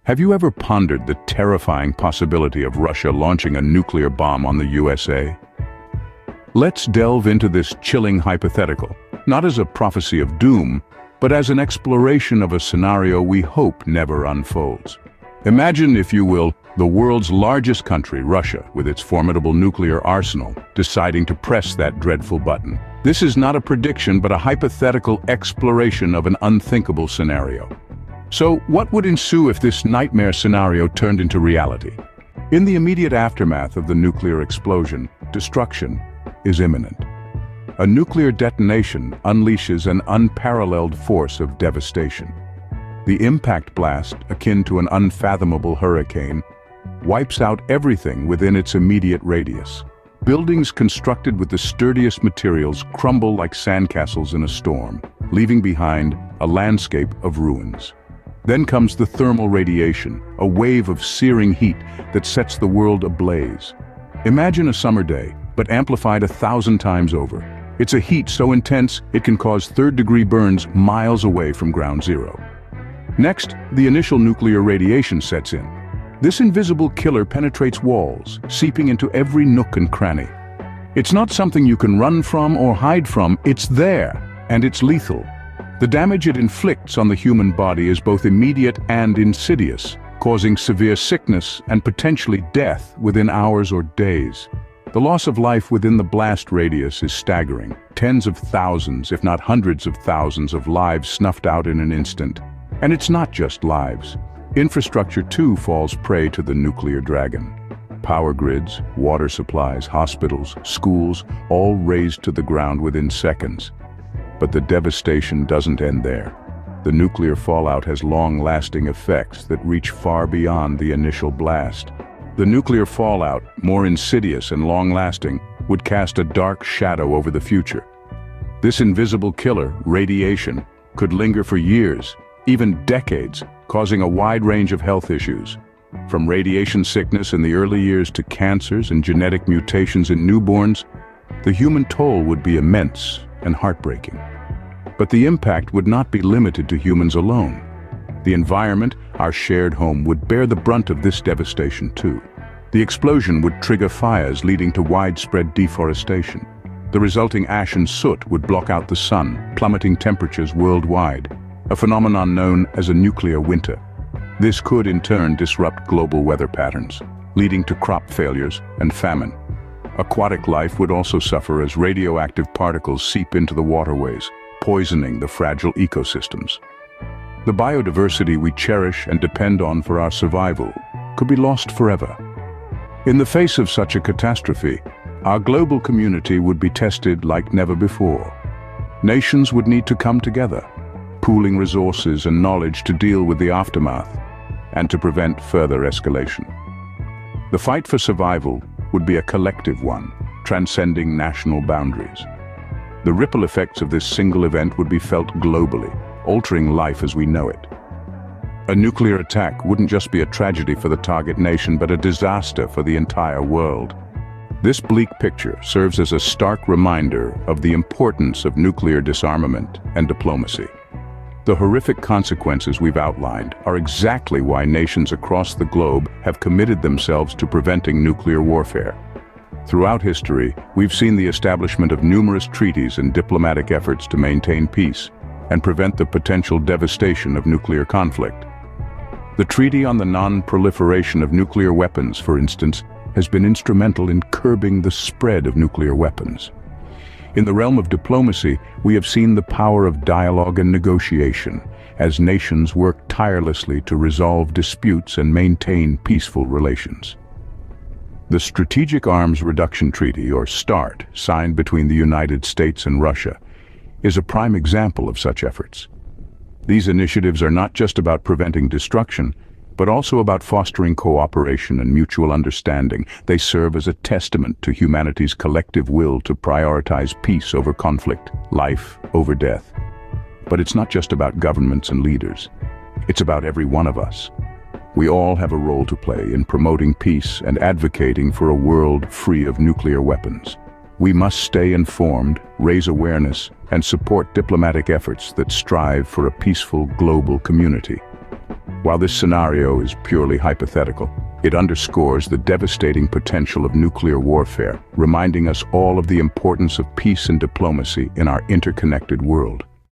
Have you ever pondered the terrifying possibility of Russia launching a nuclear bomb on the USA? Let's delve into this chilling hypothetical, not as a prophecy of doom, but as an exploration of a scenario we hope never unfolds. Imagine, if you will, the world's largest country, Russia, with its formidable nuclear arsenal, deciding to press that dreadful button. This is not a prediction, but a hypothetical exploration of an unthinkable scenario. So, what would ensue if this nightmare scenario turned into reality? In the immediate aftermath of the nuclear explosion, destruction is imminent. A nuclear detonation unleashes an unparalleled force of devastation. The impact blast, akin to an unfathomable hurricane, wipes out everything within its immediate radius. Buildings constructed with the sturdiest materials crumble like sandcastles in a storm, leaving behind a landscape of ruins. Then comes the thermal radiation, a wave of searing heat that sets the world ablaze. Imagine a summer day, but amplified 1,000 times over. It's a heat so intense it can cause third-degree burns miles away from ground zero. Next, the initial nuclear radiation sets in. This invisible killer penetrates walls, seeping into every nook and cranny. It's not something you can run from or hide from, it's there, and it's lethal. The damage it inflicts on the human body is both immediate and insidious, causing severe sickness and potentially death within hours or days. The loss of life within the blast radius is staggering. Tens of thousands, if not hundreds of thousands of lives snuffed out in an instant. And it's not just lives. Infrastructure too falls prey to the nuclear dragon. Power grids, water supplies, hospitals, schools, all razed to the ground within seconds. But the devastation doesn't end there. The nuclear fallout has long-lasting effects that reach far beyond the initial blast. The nuclear fallout, more insidious and long-lasting, would cast a dark shadow over the future. This invisible killer, radiation, could linger for years, even decades, causing a wide range of health issues. From radiation sickness in the early years to cancers and genetic mutations in newborns, the human toll would be immense and heartbreaking. But the impact would not be limited to humans alone. The environment, our shared home, would bear the brunt of this devastation too. The explosion would trigger fires leading to widespread deforestation. The resulting ash and soot would block out the sun, plummeting temperatures worldwide, a phenomenon known as a nuclear winter. This could in turn disrupt global weather patterns, leading to crop failures and famine. Aquatic life would also suffer as radioactive particles seep into the waterways, poisoning the fragile ecosystems. The biodiversity we cherish and depend on for our survival could be lost forever. In the face of such a catastrophe, our global community would be tested like never before. Nations would need to come together, pooling resources and knowledge to deal with the aftermath and to prevent further escalation. The fight for survival would be a collective one, transcending national boundaries. The ripple effects of this single event would be felt globally, altering life as we know it. A nuclear attack wouldn't just be a tragedy for the target nation, but a disaster for the entire world. This bleak picture serves as a stark reminder of the importance of nuclear disarmament and diplomacy. The horrific consequences we've outlined are exactly why nations across the globe have committed themselves to preventing nuclear warfare. Throughout history, we've seen the establishment of numerous treaties and diplomatic efforts to maintain peace and prevent the potential devastation of nuclear conflict. The Treaty on the Non-Proliferation of Nuclear Weapons, for instance, has been instrumental in curbing the spread of nuclear weapons. In the realm of diplomacy, we have seen the power of dialogue and negotiation as nations work tirelessly to resolve disputes and maintain peaceful relations. The Strategic Arms Reduction Treaty, or START, signed between the United States and Russia, is a prime example of such efforts. These initiatives are not just about preventing destruction, but also about fostering cooperation and mutual understanding. They serve as a testament to humanity's collective will to prioritize peace over conflict, life over death. But it's not just about governments and leaders. It's about every one of us. We all have a role to play in promoting peace and advocating for a world free of nuclear weapons. We must stay informed, raise awareness, and support diplomatic efforts that strive for a peaceful global community. While this scenario is purely hypothetical, it underscores the devastating potential of nuclear warfare, reminding us all of the importance of peace and diplomacy in our interconnected world.